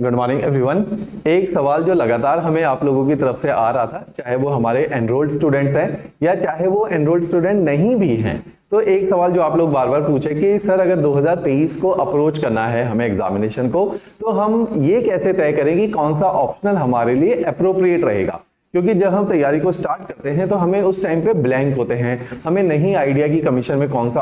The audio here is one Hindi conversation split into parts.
Good morning everyone. एक सवाल जो लगातार हमें आप लोगों की तरफ से आ रहा था, चाहे वो हमारे एनरोल्ड स्टूडेंट्स हैं या चाहे वो एनरोल्ड स्टूडेंट नहीं भी हैं, तो एक सवाल जो आप लोग बार बार पूछे कि सर अगर 2023 को अप्रोच करना है हमें एग्जामिनेशन को, तो हम ये कैसे तय करें कि कौन सा ऑप्शनल हमारे लिए अप्रोप्रिएट रहेगा। क्योंकि जब हम तैयारी को स्टार्ट करते हैं तो हमें उस टाइम पे ब्लैंक होते हैं, हमें नहीं आइडिया कि कमीशन में कौन सा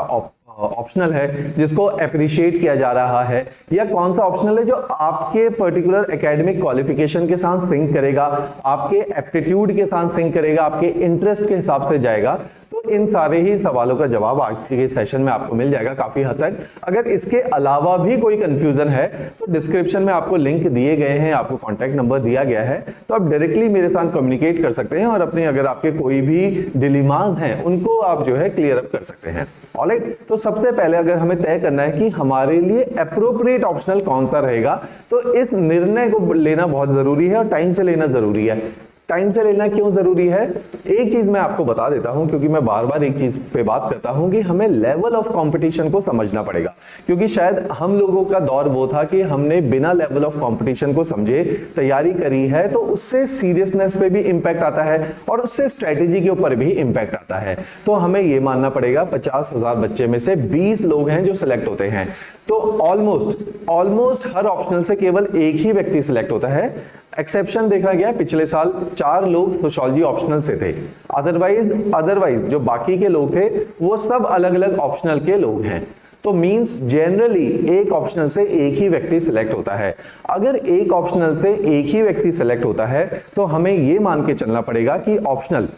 ऑप्शनल है जिसको अप्रिशिएट किया जा रहा है, या कौन सा ऑप्शनल है जो आपके पर्टिकुलर एकेडमिक क्वालिफिकेशन के साथ सिंक करेगा, आपके एप्टीट्यूड के साथ सिंक करेगा, आपके इंटरेस्ट के हिसाब से जाएगा। तो इन सारे ही सवालों का जवाब आज के सेशन में आपको मिल जाएगा काफी हद तक। अगर इसके अलावा भी कोई कंफ्यूजन है तो डिस्क्रिप्शन में आपको लिंक दिए गए हैं, आपको कॉन्टैक्ट नंबर दिया गया है, तो आप डायरेक्टली मेरे साथ कम्युनिकेट कर सकते हैं और अपने अगर आपके कोई भी डिलेमास हैं उनको आप जो है क्लियर अप कर सकते हैं। ऑलराइट, तो सबसे पहले अगर हमें तय करना है कि हमारे लिए अप्रोप्रिएट ऑप्शनल कौन सा रहेगा, तो इस निर्णय को लेना बहुत जरूरी है और टाइम से लेना जरूरी है। टाइम से लेना क्यों जरूरी है, एक चीज मैं आपको बता देता हूं, क्योंकि मैं बार बार एक चीज पे बात करता हूं कि हमें लेवल ऑफ कंपटीशन को समझना पड़ेगा। क्योंकि शायद हम लोगों का दौर वो था कि हमने बिना लेवल ऑफ कंपटीशन को समझे तैयारी करी है, तो उससे सीरियसनेस पे भी इंपैक्ट आता है और उससे स्ट्रेटेजी के ऊपर भी इंपैक्ट आता है। तो हमें ये मानना पड़ेगा 50,000 बच्चे में से 20 लोग हैं जो सिलेक्ट होते हैं, तो ऑलमोस्ट हर ऑप्शनल से केवल एक ही व्यक्ति सिलेक्ट होता है। एक्सेप्शन देखा गया, पिछले साल 4 लोग सोशियोलॉजी ऑप्शनल से थे, अदरवाइज जो बाकी के लोग थे वो सब अलग अलग ऑप्शनल के लोग हैं। तो मींस जनरली एक ऑप्शनल से एक ही व्यक्ति सिलेक्ट होता है। अगर एक ऑप्शनल से एक ही व्यक्ति सिलेक्ट होता है तो हमें ये मान के चलना पड़ेगा कि ऑप्शनल,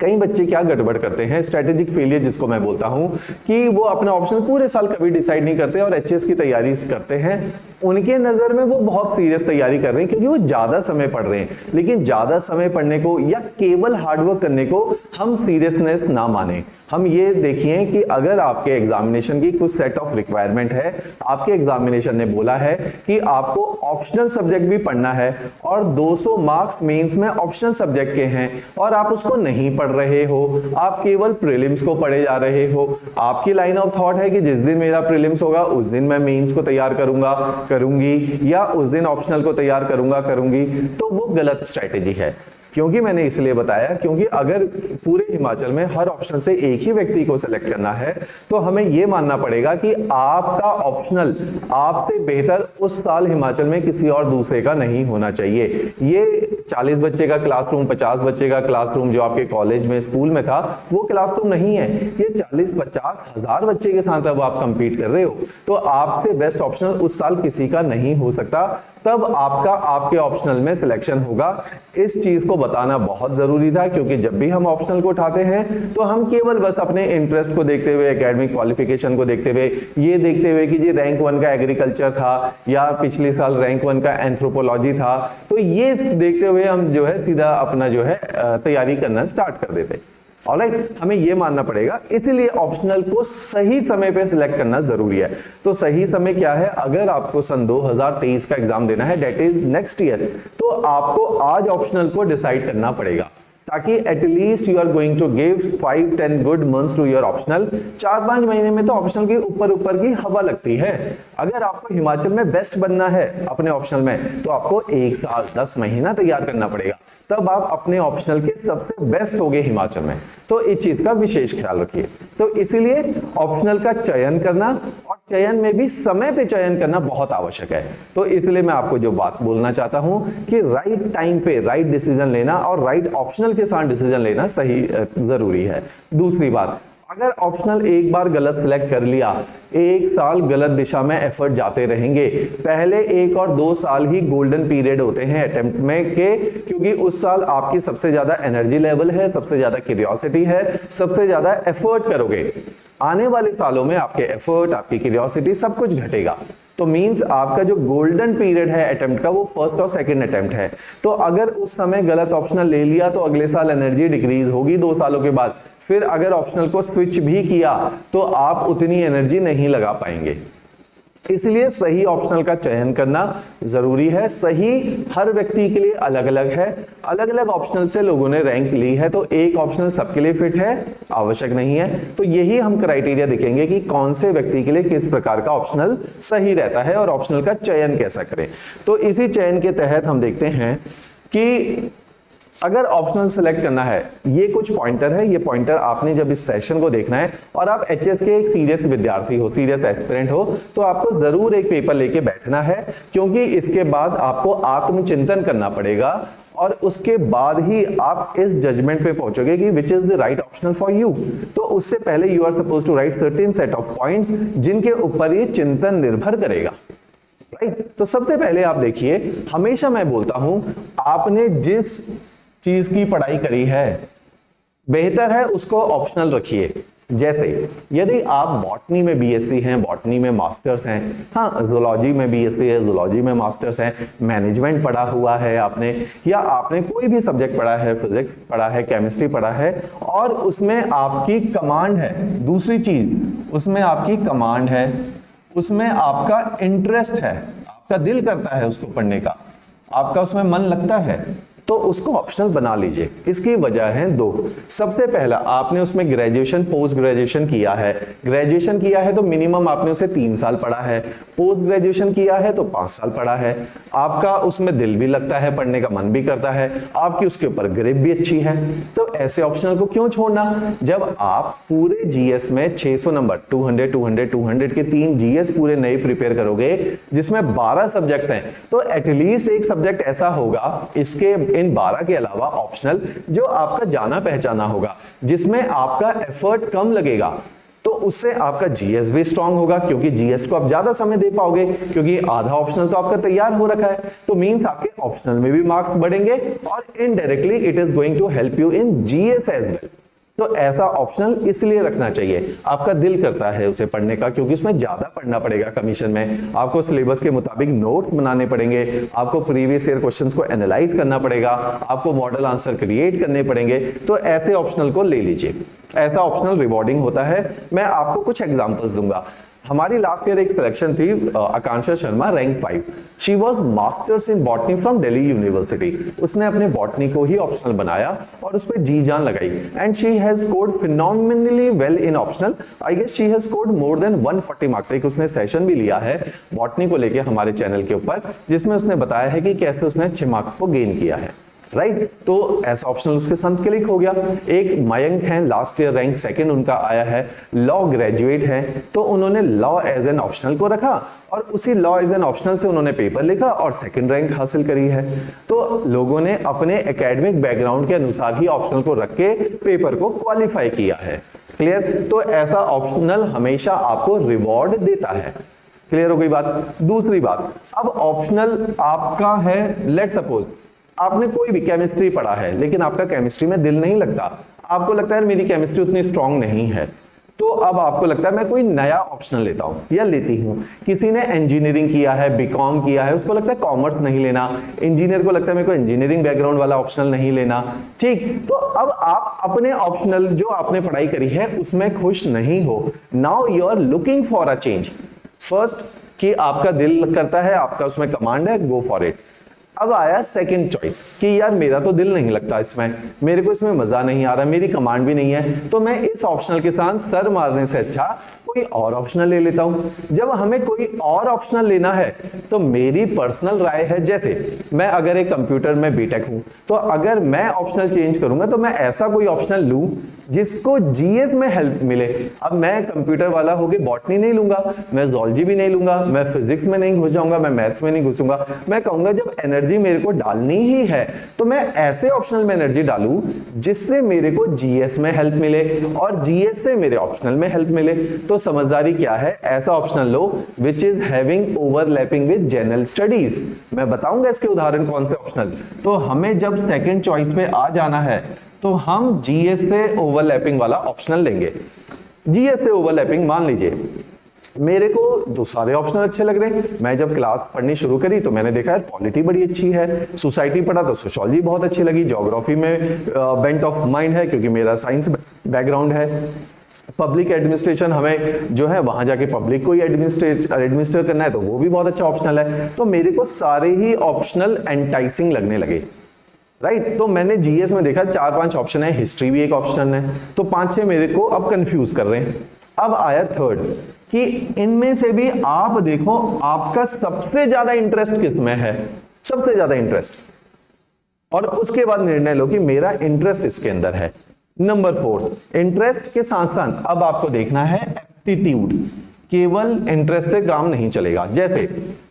कई बच्चे क्या गड़बड़ करते हैं, स्ट्रेटेजिक फेलियर जिसको मैं बोलता हूं, कि वो अपना ऑप्शनल पूरे साल कभी डिसाइड नहीं करते और एचएस की तैयारी करते हैं। उनके नजर में वो बहुत सीरियस तैयारी कर रहे हैं क्योंकि वो ज्यादा समय पढ़ रहे हैं, लेकिन ज्यादा समय पढ़ने को या केवल हार्डवर्क करने को हम सीरियसनेस ना माने। हम ये देखिए कि अगर आपके एग्जामिनेशन की कुछ सेट ऑफ रिक्वायरमेंट है, आपके एग्जामिनेशन ने बोला है कि आपको ऑप्शनल सब्जेक्ट भी पढ़ना है और 200 मार्क्स मेंस में ऑप्शनल सब्जेक्ट के हैं और आप उसको नहीं पढ़ रहे हो, आप केवल प्रीलिम्स को पढ़े जा रहे हो, आपकी लाइन ऑफ थॉट है कि जिस दिन मेरा प्रीलिम्स होगा उस दिन मैं मेंस को तैयार करूंगी या उस दिन ऑप्शनल को तैयार करूंगी, तो वो गलत स्ट्रैटेजी है। क्योंकि मैंने इसलिए बताया क्योंकि अगर पूरे हिमाचल में हर ऑप्शन से एक ही व्यक्ति को सिलेक्ट करना है तो हमें यह मानना पड़ेगा कि आपका ऑप्शनल आपसे बेहतर उस साल हिमाचल में किसी और दूसरे का नहीं होना चाहिए। ये 40 बच्चे का क्लासरूम, 50 बच्चे का क्लासरूम जो आपके कॉलेज में स्कूल में था वो क्लासरूम नहीं है, ये 40-50 हजार बच्चे के साथ अब आप कंपीट कर रहे हो, तो आपसे बेस्ट ऑप्शनल उस साल किसी का नहीं हो सकता, तब आपका आपके ऑप्शनल में सिलेक्शन होगा। इस चीज को बताना बहुत जरूरी था क्योंकि जब भी हम ऑप्शनल को उठाते हैं तो हम केवल बस अपने इंटरेस्ट को देखते हुए, एकेडमिक क्वालिफिकेशन को देखते हुए, ये देखते हुए कि जी रैंक 1 का एग्रीकल्चर था या पिछले साल रैंक 1 का एंथ्रोपोलॉजी था, तो ये देखते हुए हम जो है सीधा अपना जो है तैयारी करना स्टार्ट कर देते। ऑलराइट, हमें यह मानना पड़ेगा, इसीलिए ऑप्शनल को सही समय पे सिलेक्ट करना जरूरी है। तो सही समय क्या है, अगर आपको सन 2023 का एग्जाम देना है, दैट इज नेक्स्ट ईयर, तो आपको आज ऑप्शनल को डिसाइड करना पड़ेगा ताकि at least you are going to give 5-10 good months to your optional. 4-5 महीने में तो ऑप्शनल के ऊपर की हवा लगती है। अगर आपको हिमाचल में बेस्ट बनना है अपने ऑप्शनल में तो आपको 1 साल 10 महीना तैयार करना पड़ेगा, तब आप अपने ऑप्शनल के सबसे बेस्ट होगे हिमाचल में। तो इस चीज का विशेष ख्याल रखिए। तो इसीलिए ऑप्शनल का चयन करना और चयन में भी समय पे चयन करना बहुत आवश्यक है। तो इसलिए मैं आपको जो बात बोलना चाहता हूं कि राइट टाइम पे राइट डिसीजन लेना और राइट ऑप्शनल के साथ डिसीजन लेना सही जरूरी है। दूसरी बात, अगर ऑप्शनल एक बार गलत सिलेक्ट कर लिया, 1 साल गलत दिशा में एफर्ट जाते रहेंगे। पहले 1 और 2 साल ही गोल्डन पीरियड होते हैं अटेम्प्ट में के, क्योंकि उस साल आपकी सबसे ज्यादा एनर्जी लेवल है, सबसे ज्यादा क्यूरियोसिटी है, सबसे ज्यादा एफर्ट करोगे। आने वाले सालों में आपके एफर्ट, आपकी क्यूरियोसिटी सब कुछ घटेगा। तो मींस आपका जो गोल्डन पीरियड है अटेम्प्ट का वो फर्स्ट और सेकंड अटेम्प्ट है। तो अगर उस समय गलत ऑप्शनल ले लिया तो अगले साल एनर्जी डिक्रीज होगी 2 सालों के बाद। फिर अगर ऑप्शनल को स्विच भी किया तो आप उतनी एनर्जी नहीं लगा पाएंगे। इसलिए सही ऑप्शनल का चयन करना जरूरी है। सही हर व्यक्ति के लिए अलग अलग है, अलग अलग ऑप्शनल से लोगों ने रैंक ली है, तो एक ऑप्शनल सबके लिए फिट है आवश्यक नहीं है। तो यही हम क्राइटेरिया देखेंगे कि कौन से व्यक्ति के लिए किस प्रकार का ऑप्शनल सही रहता है और ऑप्शनल का चयन कैसा करें। तो इसी चयन के तहत हम देखते हैं कि अगर ऑप्शनल सेलेक्ट करना है, ये कुछ पॉइंटर है, ये पॉइंटर आपने जब इस सेशन को देखना है और आप एचएस के एक सीरियस विद्यार्थी हो, सीरियस एस्पिरेंट हो, तो आपको जरूर एक पेपर लेके बैठना है, क्योंकि इसके बाद आपको आत्मचिंतन करना पड़ेगा और उसके बाद ही आप इस जजमेंट पे पहुंचोगे कि which is the right optional for you. तो उससे पहले you are suppose to write certain set of points जिनके ऊपर ये चिंतन निर्भर करेगा, राइट। तो सबसे पहले आप देखिए, हमेशा मैं बोलता हूं आपने जिस चीज की पढ़ाई करी है बेहतर है उसको ऑप्शनल रखिए। जैसे यदि आप बॉटनी में बीएससी हैं, बॉटनी में मास्टर्स हैं, हाँ जूलॉजी में बीएससी है, जूलॉजी में मास्टर्स है, मैनेजमेंट पढ़ा हुआ है आपने, या आपने कोई भी सब्जेक्ट पढ़ा है, फिजिक्स पढ़ा है, केमिस्ट्री पढ़ा है, और उसमें आपकी कमांड है, दूसरी चीज उसमें आपकी कमांड है, उसमें आपका इंटरेस्ट है, आपका दिल करता है उसको पढ़ने का, आपका उसमें मन लगता है, तो उसको ऑप्शनल बना लीजिए। इसकी वजह है दो। सबसे पहला, आपने उसमें ग्रेजुएशन पोस्ट ग्रेजुएशन किया है, ग्रेजुएशन किया है तो मिनिमम आपने उसे 3 साल पढ़ा है, पोस्ट ग्रेजुएशन किया है तो 5 साल पढ़ा है, आपका उसमें दिल भी लगता है, पढ़ने का मन भी करता है, आपकी उसके ऊपर ग्रिप भी अच्छी है, तो ऐसे ऑप्शनल को क्यों छोड़ना। जब आप पूरे जीएस में 600 नंबर 200 200 200 के 3 जीएस पूरे नए प्रिपेयर करोगे जिसमें 12 सब्जेक्ट्स हैं, तो एटलीस्ट एक सब्जेक्ट ऐसा होगा इसके इन 12 के अलावा ऑप्शनल जो आपका जाना पहचाना होगा, जिसमें आपका एफर्ट कम लगेगा, तो उससे आपका जीएस भी स्ट्रांग होगा, क्योंकि जीएस को आप ज्यादा समय दे पाओगे, क्योंकि आधा ऑप्शनल तो आपका तैयार हो रखा है। तो मींस आपके ऑप्शनल में भी मार्क्स बढ़ेंगे और indirectly it is going to help you in GS as well. तो ऐसा ऑप्शनल इसलिए रखना चाहिए, आपका दिल करता है उसे पढ़ने का, क्योंकि उसमें ज्यादा पढ़ना पड़ेगा। कमीशन में आपको सिलेबस के मुताबिक नोट्स बनाने पड़ेंगे, आपको प्रीवियस ईयर क्वेश्चंस को एनालाइज करना पड़ेगा, आपको मॉडल आंसर क्रिएट करने पड़ेंगे, तो ऐसे ऑप्शनल को ले लीजिए। ऐसा ऑप्शनल रिवॉर्डिंग होता है। मैं आपको कुछ एग्जांपल्स दूंगा। हमारी लास्ट ईयर एक सिलेक्शन थी, Akanksha Sharma, rank 5, she was masters in botany from Delhi university. उसने अपने बॉटनी को ही ऑप्शनल बनाया और उस पर जी जान लगाई, and she has scored phenomenally well in optional. I guess she has scored more than 140 marks. एक उसने सेशन भी लिया है बॉटनी को लेके हमारे चैनल के ऊपर, जिसमें उसने बताया है कि कैसे उसने अच्छे मार्क्स को गेन किया है, राइट। तो ऐसा ऑप्शनल उसके साथ क्लिक हो गया। एक मयंक है, लास्ट ईयर रैंक 2 उनका आया है, लॉ ग्रेजुएट है, तो उन्होंने लॉ एज एन ऑप्शनल को रखा और उसी लॉ एज एन ऑप्शनल से उन्होंने पेपर लिखा और 2nd रैंक हासिल करी है। तो लोगों ने अपने एकेडमिक बैकग्राउंड के अनुसार ही ऑप्शनल को रख के पेपर को क्वालिफाई किया है। क्लियर। तो ऐसा ऑप्शनल हमेशा आपको रिवॉर्ड देता है। क्लियर हो गई बात। दूसरी बात, अब ऑप्शनल आपका है, लेट सपोज आपने कोई भी केमिस्ट्री पढ़ा है लेकिन आपका केमिस्ट्री में दिल नहीं लगता, आपको लगता है मेरी केमिस्ट्री उतनी स्ट्रांग नहीं है, तो अब आपको लगता है मैं कोई नया ऑप्शनल लेता हूं या लेती हूं। किसी ने इंजीनियरिंग किया है, बीकॉम किया है, उसको लगता है कॉमर्स नहीं लेना, इंजीनियर को लगता है मेरे को इंजीनियरिंग बैकग्राउंड वाला ऑप्शनल नहीं लेना, ठीक। तो अब आप अपने ऑप्शनल जो आपने पढ़ाई करी है उसमें खुश नहीं हो। Now you are looking for a change. First कि आपका दिल करता है, आपका उसमें कमांड है, गो फॉर इट। अब आया सेकंड चॉइस कि यार मेरा तो दिल नहीं लगता इसमें, मेरे को इसमें मजा नहीं आ रहा, मेरी कमांड भी नहीं है, तो मैं इस ऑप्शनल के साथ सर मारने से अच्छा कोई और ऑप्शनल ले लेता हूं। जब हमें कोई और ऑप्शनल लेना है तो मेरी पर्सनल राय है, जैसे मैं अगर एक कंप्यूटर में बीटेक हूं तो अगर मैं ऑप्शनल चेंज करूंगा तो मैं ऐसा कोई ऑप्शनल लूं जिसको जीएस में हेल्प मिले। अब मैं कंप्यूटर वाला होके बॉटनी नहीं लूंगा, मैं ज़ूलॉजी भी नहीं लूंगा, मैं फिजिक्स में नहीं घुस जाऊंगा, मैं मैथ्स में नहीं घुसूंगा। मैं कहूंगा जब एनर्जी मेरे को डालनी ही है तो मैं ऐसे ऑप्शनल में एनर्जी डालूं जिससे मेरे को जीएस में हेल्प मिले और जीएस से मेरे ऑप्शनल में हेल्प मिले। तो समझदारी क्या है, ऐसा optional low which is having overlapping with general studies. मैं बताऊंगा इसके उदाहरण कौन से ऑप्शनल। तो हमें जब सेकंड चॉइस पे आ जाना है तो हम जीएस से ओवरलैपिंग वाला ऑप्शनल लेंगे। जीएस से ओवरलैपिंग, मान लीजिए मेरे को दो सारे ऑप्शनल अच्छे लग रहे हैं। मैं जब क्लास पढ़नी शुरू करी तो मैंने देखा यार पॉलिटी बड़ी अच्छी है, सोसाइटी पढ़ा तो सोशियोलॉजी बहुत अच्छी लगी, ज्योग्राफी में बेंट ऑफ माइंड है क्योंकि मेरा साइंस बैकग्राउंड है, पब्लिक एडमिनिस्ट्रेशन हमें जो है वहां जाके पब्लिक को ही एडमिनिस्टर करना है, तो वो भी बहुत अच्छा ऑप्शनल है। तो मेरे को सारे ही ऑप्शनल एंटाइसिंग लगने लगे, राइट। तो मैंने जीएस में देखा 4-5 ऑप्शन है, हिस्ट्री भी एक ऑप्शन है, तो 5-6 मेरे को अब कंफ्यूज कर रहे हैं। अब आया थर्ड कि इनमें से भी आप देखो आपका सबसे ज्यादा इंटरेस्ट किस में है, सबसे ज्यादा इंटरेस्ट, और उसके बाद निर्णय लो कि मेरा इंटरेस्ट इसके अंदर है। नंबर 4, इंटरेस्ट के साथ साथ अब आपको देखना है एप्टीट्यूड। केवल इंटरेस्ट से काम नहीं चलेगा। जैसे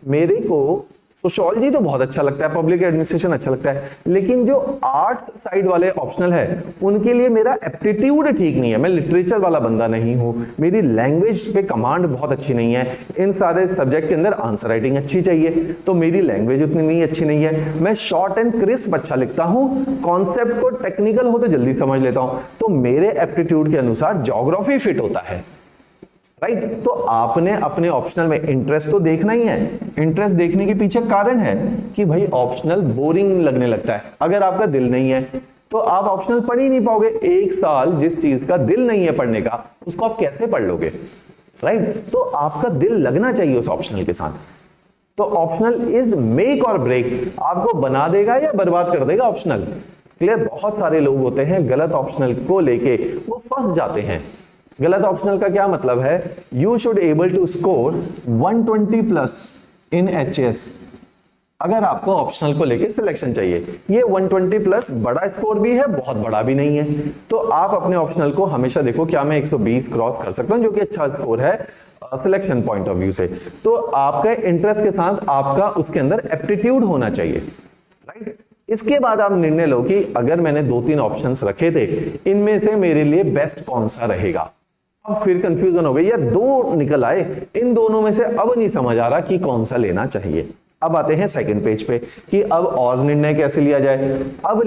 मेरे को सोशियोलॉजी तो बहुत अच्छा लगता है, पब्लिक एडमिनिस्ट्रेशन अच्छा लगता है, लेकिन जो आर्ट्स साइड वाले ऑप्शनल है उनके लिए मेरा एप्टीट्यूड ठीक नहीं है। मैं लिटरेचर वाला बंदा नहीं हूं, मेरी लैंग्वेज पे कमांड बहुत अच्छी नहीं है, इन सारे सब्जेक्ट के अंदर आंसर राइटिंग अच्छी चाहिए, तो मेरी लैंग्वेज उतनी नहीं अच्छी नहीं है। मैं शॉर्ट एंड क्रिस्प अच्छा लिखता हूं, कॉन्सेप्ट को टेक्निकल हो तो जल्दी समझ लेता हूं, तो मेरे एप्टीट्यूड के अनुसार ज्योग्राफी फिट होता है, राइट। तो आपने अपने ऑप्शनल में इंटरेस्ट तो देखना ही है। इंटरेस्ट देखने के पीछे कारण है कि भाई ऑप्शनल बोरिंग लगने लगता है। अगर आपका दिल नहीं है तो आप ऑप्शनल पढ़ ही नहीं पाओगे। एक साल जिस चीज का दिल नहीं है पढ़ने का, उसको आप कैसे पढ़ लोगे, राइट। तो आपका दिल लगना चाहिए उस ऑप्शनल के साथ। तो ऑप्शनल इज मेक और ब्रेक, आपको बना देगा या बर्बाद कर देगा ऑप्शनल। क्लियर। बहुत सारे लोग होते हैं गलत ऑप्शनल को लेके वो फंस जाते हैं। गलत ऑप्शनल का क्या मतलब है, you should able to score 120+ in HS. अगर आपको ऑप्शनल को लेके सिलेक्शन चाहिए, ये 120+ बड़ा स्कोर भी है, बहुत बड़ा भी नहीं है, तो आप अपने ऑप्शनल को हमेशा देखो क्या मैं 120 क्रॉस कर सकता हूं, जो कि अच्छा स्कोर है सिलेक्शन पॉइंट ऑफ व्यू से। तो आपका इंटरेस्ट के साथ आपका उसके अंदर एप्टीट्यूड होना चाहिए, राइट। इसके बाद आप निर्णय लो कि अगर मैंने 2-3 ऑप्शंस रखे थे, इनमें से मेरे लिए बेस्ट कौन सा रहेगा। अब फिर कंफ्यूजन हो गई, यार 2 निकल आए, इन दोनों में से अब नहीं समझ आ रहा कि कौन सा लेना चाहिए। अब आते हैं सेकंड पेज पे कि अब और निर्णय कैसे लिया जाए। अब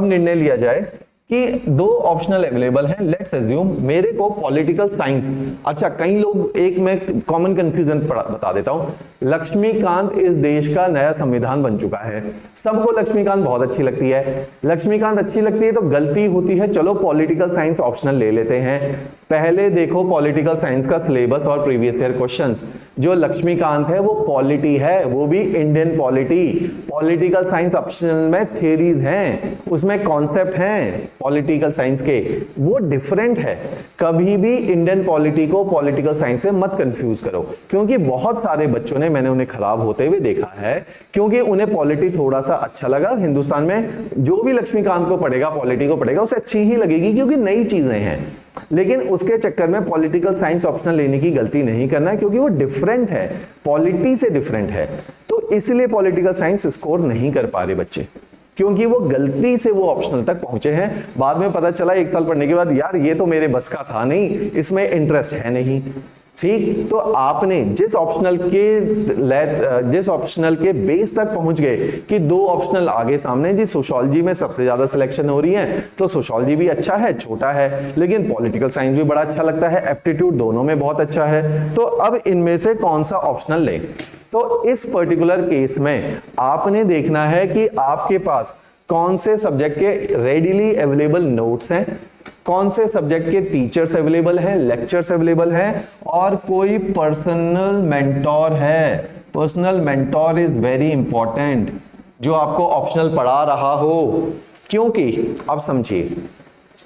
निर्णय लिया जाए कि 2 ऑप्शनल अवेलेबल हैं। लेट्स अज्यूम मेरे को पॉलिटिकल साइंस, अच्छा कई लोग, एक मैं कॉमन कंफ्यूजन बता देता हूं, लक्ष्मीकांत इस देश का नया संविधान बन चुका है, सबको लक्ष्मीकांत बहुत अच्छी लगती है। लक्ष्मीकांत अच्छी लगती है तो गलती होती है, चलो पॉलिटिकल साइंस ऑप्शनल ले लेते हैं। पहले देखो पॉलिटिकल साइंस का सिलेबस और प्रीवियस ईयर क्वेश्चंस। जो लक्ष्मीकांत है वो पॉलिटी है, वो भी Indian polity. Political science optional में थ्योरीज हैं, उसमें कॉन्सेप्ट हैं पॉलिटिकल साइंस के, वो डिफरेंट है। कभी भी इंडियन पॉलिटी को पॉलिटिकल साइंस से मत कंफ्यूज करो, क्योंकि बहुत सारे बच्चों ने, मैंने उन्हें खराब होते हुए देखा है, क्योंकि उन्हें पॉलिटी थोड़ा सा अच्छा लगा। हिंदुस्तान में जो भी लक्ष्मीकांत को पढ़ेगा, पॉलिटी को पढ़ेगा, उसे अच्छी ही लगेगी क्योंकि नई चीजें हैं, लेकिन उसके चक्कर में पॉलिटिकल साइंस ऑप्शनल लेने की गलती नहीं करना है, क्योंकि वो डिफरेंट है, पॉलिटी से डिफरेंट है। तो इसलिए पॉलिटिकल साइंस स्कोर नहीं कर पा रहे बच्चे, क्योंकि वो गलती से वो ऑप्शनल तक पहुंचे हैं। बाद में पता चला 1 साल पढ़ने के बाद, यार ये तो मेरे बस का था नहीं, इसमें इंटरेस्ट है नहीं। ठीक, तो आपने जिस ऑप्शनल के बेस तक पहुंच गए कि 2 ऑप्शनल आगे सामने, जी सोशियोलॉजी में सबसे ज्यादा सिलेक्शन हो रही है, तो सोशियोलॉजी भी अच्छा है, छोटा है, लेकिन पॉलिटिकल साइंस भी बड़ा अच्छा लगता है, एप्टीट्यूड दोनों में बहुत अच्छा है, तो अब इनमें से कौन सा ऑप्शनल लें। तो इस पर्टिकुलर केस में आपने देखना है कि आपके पास कौन से सब्जेक्ट के रेडिली अवेलेबल नोट्स हैं, कौन से सब्जेक्ट के टीचर्स अवेलेबल हैं, लेक्चर्स अवेलेबल हैं, और कोई पर्सनल मेंटोर है। Personal mentor is very important, जो आपको ऑप्शनल पढ़ा रहा हो, क्योंकि आप समझिए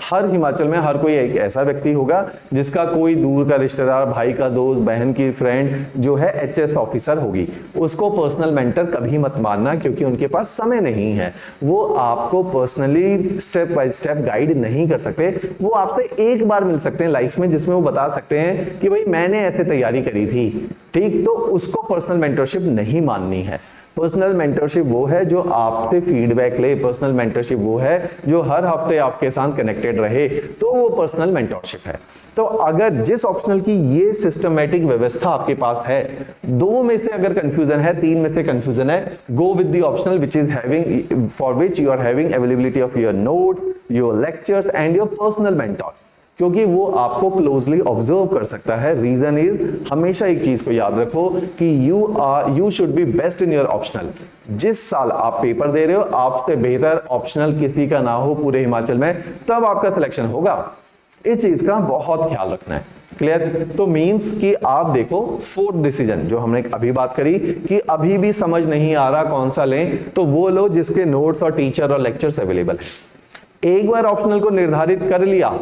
हर हिमाचल में हर कोई एक ऐसा व्यक्ति होगा जिसका कोई दूर का रिश्तेदार, भाई का दोस्त, बहन की फ्रेंड जो है एचएस ऑफिसर होगी। उसको पर्सनल मेंटर कभी मत मानना, क्योंकि उनके पास समय नहीं है, वो आपको personally step by step guide नहीं कर सकते। वो आपसे एक बार मिल सकते हैं लाइफ में, जिसमें वो बता सकते हैं कि भाई मैंने ऐसे तैयारी करी थी, ठीक, तो उसको पर्सनल मेंटरशिप नहीं माननी है। पर्सनल मेंटरशिप वो है जो आपसे फीडबैक ले, पर्सनल मेंटरशिप वो है जो हर हफ्ते आपके साथ कनेक्टेड रहे, तो वो पर्सनल मेंटरशिप है। तो अगर जिस ऑप्शनल की ये सिस्टमैटिक व्यवस्था आपके पास है, 2 में से अगर कंफ्यूजन है, 3 में से कंफ्यूजन है, go with the optional which is having, for which you are having availability of your notes, your lectures and your personal mentor, क्योंकि वो आपको क्लोजली ऑब्जर्व कर सकता है। रीजन इज, हमेशा एक चीज को याद रखो कि you should be best in your optional. जिस साल आप पेपर दे रहे हो, आपसे बेहतर ऑप्शनल किसी का ना हो पूरे हिमाचल में, तब आपका सिलेक्शन होगा। इस चीज का बहुत ख्याल रखना है। क्लियर? तो मींस कि आप देखो फोर्थ डिसीजन जो हमने अभी बात करी कि अभी भी समझ नहीं आ रहा कौन सा लें, तो वो लो जिसके नोट्स और टीचर और लेक्चर्स अवेलेबल है। एक बार ऑप्शनल को निर्धारित कर लिया,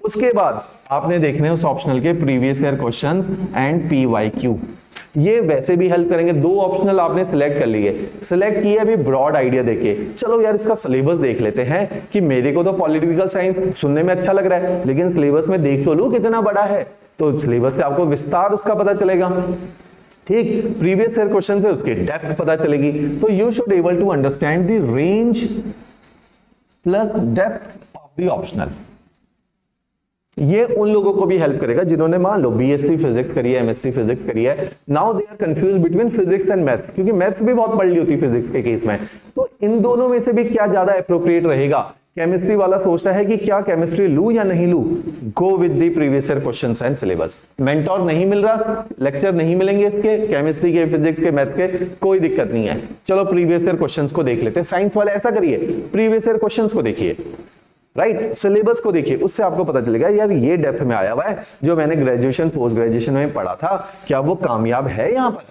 उसके बाद आपने देखने हैं उस ऑप्शनल के previous year questions and PYQ. ये वैसे भी हेल्प करेंगे। दो ऑप्शनल आपने सिलेक्ट कर लिए, सिलेक्ट किए अभी ब्रॉड आइडिया देके, चलो यार इसका सिलेबस देख लेते हैं कि मेरे को तो पॉलिटिकल साइंस सुनने में अच्छा लग रहा है, लेकिन सिलेबस में देख तो लूं कितना बड़ा है, तो सिलेबस से आपको विस्तार उसका पता चलेगा। ठीक, प्रीवियस ईयर क्वेश्चन से उसकी डेप्थ पता चलेगी। तो you should able to understand the range plus depth of the optional. ये उन लोगों को भी हेल्प करेगा जिन्होंने मान लो बीएससी फिजिक्स करी है, एमएससी फिजिक्स करी है, now they are confuse between physics and maths, क्योंकि मैथ्स भी बहुत पढ़ ली होती है फिजिक्स के केस में। तो इन दोनों में से भी क्या ज्यादा एप्रोप्रिएट रहेगा? केमिस्ट्री वाला सोचता है कि क्या केमिस्ट्री लूं या नहीं लूं, गो with the previous year questions and syllabus. Mentor नहीं मिल रहा, लेक्चर नहीं मिलेंगे इसके केमिस्ट्री के, फिजिक्स के, मैथ्स के, कोई दिक्कत नहीं है, चलो प्रीवियस ईयर क्वेश्चंस को देख लेते हैं। साइंस वाले ऐसा करिए, प्रीवियस ईयर क्वेश्चंस को देखिए, राइट, सिलेबस को देखिए, उससे आपको पता चलेगा यार ये डेप्थ में आया हुआ है, जो मैंने ग्रेजुएशन पोस्ट ग्रेजुएशन में पढ़ा था क्या वो कामयाब है यहाँ पर,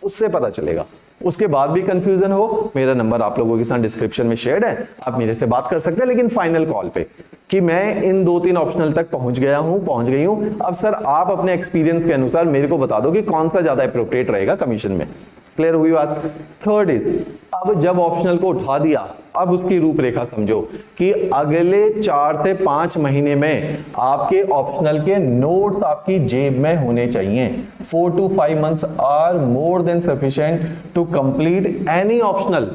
उससे पता चलेगा। उसके बाद भी कंफ्यूजन हो, मेरा नंबर आप लोगों के साथ डिस्क्रिप्शन में शेयर्ड है, आप मेरे से बात कर सकते हैं, लेकिन फाइनल कॉल पे कि मैं इन 2-3 ऑप्शनल तक पहुंच गई हूं। अब सर आप अपने एक्सपीरियंस के अनुसार मेरे को बता दो कि कौन सा ज्यादा एप्रोप्रिएट रहेगा कमीशन में। क्लियर हुई बात? थर्ड इज, अब जब ऑप्शनल को उठा दिया, अब उसकी रूपरेखा समझो कि अगले 4 से 5 महीने में आपके ऑप्शनल के नोट्स आपकी जेब में होने चाहिए। 4 to 5 months are more than sufficient to complete any optional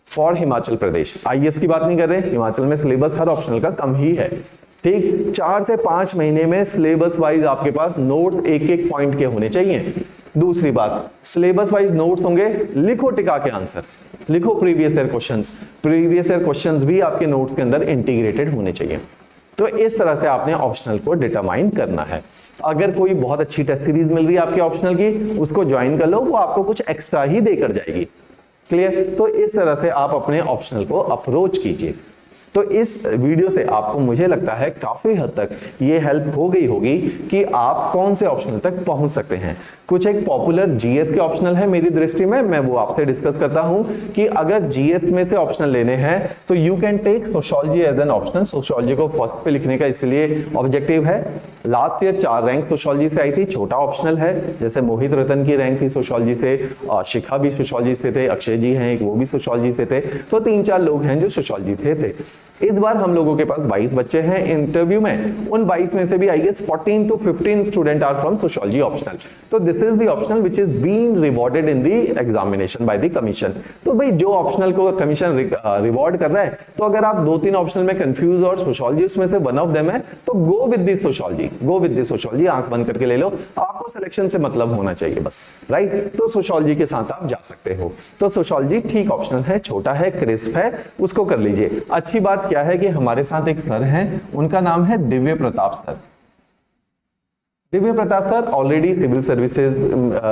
for Himachal Pradesh. IAS की बात नहीं कर रहे, हिमाचल में सिलेबस हर ऑप्शनल का कम ही है। ठीक, 4 से 5 महीने में सिलेबस वाइज आपके पास नोट्स एक पॉइंट के होने चाहिए। दूसरी बात, सिलेबस वाइज नोट्स होंगे, लिखो टिका के आंसर्स, लिखो previous year questions, previous year questions भी आपके नोट्स के अंदर इंटीग्रेटेड होने चाहिए। तो इस तरह से आपने ऑप्शनल को डिटरमाइन करना है। अगर कोई बहुत अच्छी टेस्ट सीरीज मिल रही है आपके ऑप्शनल की, उसको ज्वाइन कर लो, वो आपको कुछ एक्स्ट्रा ही देकर जाएगी। क्लियर? तो इस तरह से आप अपने ऑप्शनल को अप्रोच कीजिए। तो इस वीडियो से आपको मुझे लगता है काफी हद तक ये हेल्प हो गई होगी कि आप कौन से ऑप्शनल तक पहुंच सकते हैं। कुछ एक पॉपुलर जीएस के ऑप्शनल है मेरी दृष्टि में, मैं वो आपसे डिस्कस करता हूं कि अगर जीएस में से ऑप्शनल लेने हैं तो you can take sociology as an optional. Sociology को फर्स्ट पे लिखने का इसलिए ऑब्जेक्टिव है, लास्ट ईयर 4 रैंक सोशियोलॉजी से आई थी, छोटा ऑप्शनल है, जैसे मोहित रतन की रैंक थी सोशियोलॉजी से, शिखा भी सोशियोलॉजी से थे, अक्षय जी हैं एक वो भी सोशियोलॉजी से थे, तो 3-4 लोग हैं जो सोशियोलॉजी थे। इस बार हम लोगों के पास 22 बच्चे हैं इंटरव्यू में, उन 22 में से भी I guess 14 to 15 student are from sociology optional. तो this is the optional which is being rewarded in the examination by the commission. तो भाई जो ऑप्शनल को कमीशन रिवॉर्ड कर रहा है, तो अगर आप 2-3 ऑप्शनल में कंफ्यूज और सोशियोलॉजी उसमें से वन ऑफ देम है, तो go with the sociology, go with the sociology, आंख बंद करके ले लो, आपको सिलेक्शन से मतलब होना चाहिए बस, राइट। तो सोशियोलॉजी के साथ आप जा सकते हो। तो सोशियोलॉजी ठीक ऑप्शनल है, छोटा है, क्रिस्प है, उसको कर लीजिए। अच्छी बात क्या है कि हमारे साथ एक सर हैं, उनका नाम है Divya Pratap sir. Divya Pratap sir already civil services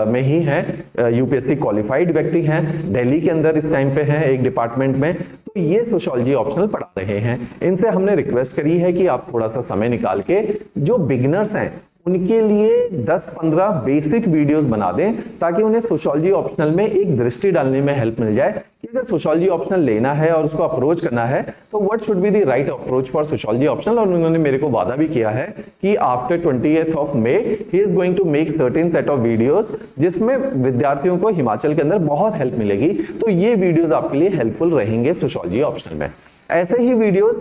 में ही हैं, यूपीएससी क्वालिफाइड व्यक्ति हैं, दिल्ली के अंदर इस टाइम पे हैं एक डिपार्टमेंट में, तो ये सोशियोलॉजी ऑप्शनल पढ़ा रहे हैं। इनसे हमने रिक्वेस्ट करी है कि आप थोड़ा सा समय निकाल के जो बिगिनर्स हैं उनके लिए 10-15 बेसिक वीडियोस बना दें, ताकि उन्हें सोशियोलॉजी ऑप्शनल में एक दृष्टि डालने में हेल्प मिल जाए कि अगर सोशियोलॉजी ऑप्शनल लेना है और उसको अप्रोच करना है तो what should be the right approach for sociology optional. और उन्होंने मेरे को वादा भी किया है कि आफ्टर 20th of May ही is going to make certain set of videos जिसमें विद्यार्थियों को हिमाचल के अंदर बहुत हेल्प मिलेगी। तो ये वीडियोस आपके लिए हेल्पफुल रहेंगे सोशियोलॉजी ऑप्शनल में। ऐसे ही वीडियोस,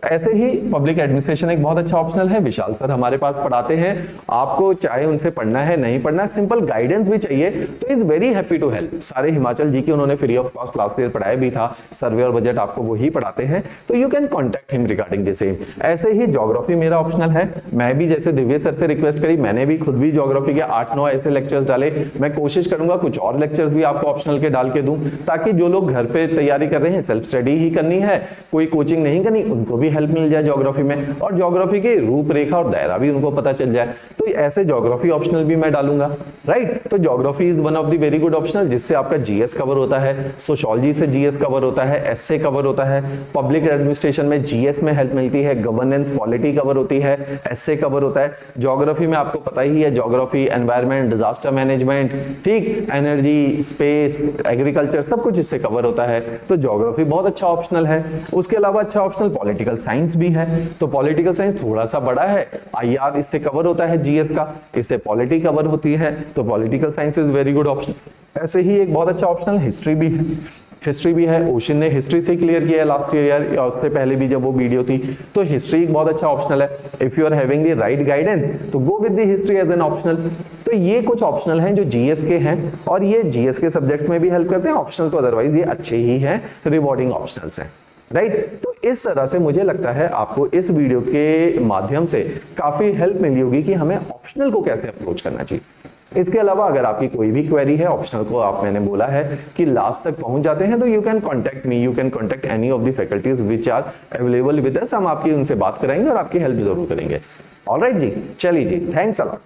ऐसे ही पब्लिक एडमिनिस्ट्रेशन एक बहुत अच्छा ऑप्शनल है, विशाल सर हमारे पास पढ़ाते हैं। आपको चाहे उनसे पढ़ना है नहीं पढ़ना है, सिंपल गाइडेंस भी चाहिए तो is very happy to help. सारे हिमाचल जी के उन्होंने free of cost last year पढ़ाया भी था, सर्वे और बजट आपको वही पढ़ाते हैं, तो you can contact him regarding the same. ऐसे ही ज्योग्राफी मेरा ऑप्शनल है, मैं भी जैसे दिव्य सर से रिक्वेस्ट करी, मैंने भी खुद भी ज्योग्राफी के 8-9 ऐसे लेक्चर्स डाले। मैं कोशिश करूंगा कुछ और लेक्चर्स भी आपको ऑप्शनल के डाल के दूं, ताकि जो लोग घर पे तैयारी कर रहे हैं, सेल्फ स्टडी ही करनी है, कोई कोचिंग नहीं करनी, उनको भी हेल्प मिल जाए ज्योग्राफी में, और ज्योग्राफी की रूपरेखा और दायरा भी उनको पता चल जाए। तो ऐसे ज्योग्राफी ऑप्शनल भी मैं डालूंगा, राइट। तो geography is one of the very good optional, जिससे आपका जीएस कवर होता है, सोशियोलॉजी से जीएस कवर होता है, एसए कवर होता है, पब्लिक एडमिनिस्ट्रेशन में जीएस में हेल्प मिलती है, गवर्नेंस पॉलिटी कवर होती है, एसए कवर होता है। ज्योग्राफी में आपको पता ही है, ज्योग्राफी, एनवायरनमेंट, डिजास्टर मैनेजमेंट, ठीक, एनर्जी, स्पेस, एग्रीकल्चर, सब कुछ इससे कवर होता है। तो ज्योग्राफी बहुत अच्छा ऑप्शनल है। उसके अलावा अच्छा ऑप्शनल पॉलिटिकल साइंस भी है। तो पॉलिटिकल साइंस थोड़ा सा बड़ा है, आईआर इससे कवर होता है जीएस का, इससे पॉलिटी कवर होती है, तो political science is very good option. ऐसे ही एक बहुत अच्छा ऑप्शनल हिस्ट्री भी है, हिस्ट्री भी है। ओशन ने हिस्ट्री से क्लियर किया है लास्ट ईयर या उससे पहले भी जब वो वीडियो थी। तो हिस्ट्री एक बहुत अच्छा ऑप्शनल है। If you are having the right guidance तो go with the history as an optional. तो ये कुछ ऑप्शनल हैं जो जीएस के हैं, और ये जीएस के सब्जेक्ट्स में भी हेल्प करते हैं। ऑप्शनल तो अदरवाइज ये अच्छे ही हैं, रिवॉर्डिंग ऑप्शनल्स हैं, राइट। तो इस तरह से मुझे लगता है आपको इस वीडियो के माध्यम से काफी हेल्प मिली होगी कि हमें ऑप्शनल को कैसे अप्रोच करना चाहिए। इसके अलावा अगर आपकी कोई भी क्वेरी है ऑप्शनल को, आप मैंने बोला है कि लास्ट तक पहुंच जाते हैं, तो you can contact me, you can contact any of the faculties which are available with us. हम आपकी उनसे बात कराएंगे और आपकी हेल्प जरूर करेंगे। ऑलराइट जी, चलिए जी, थैंक्स अ लॉट।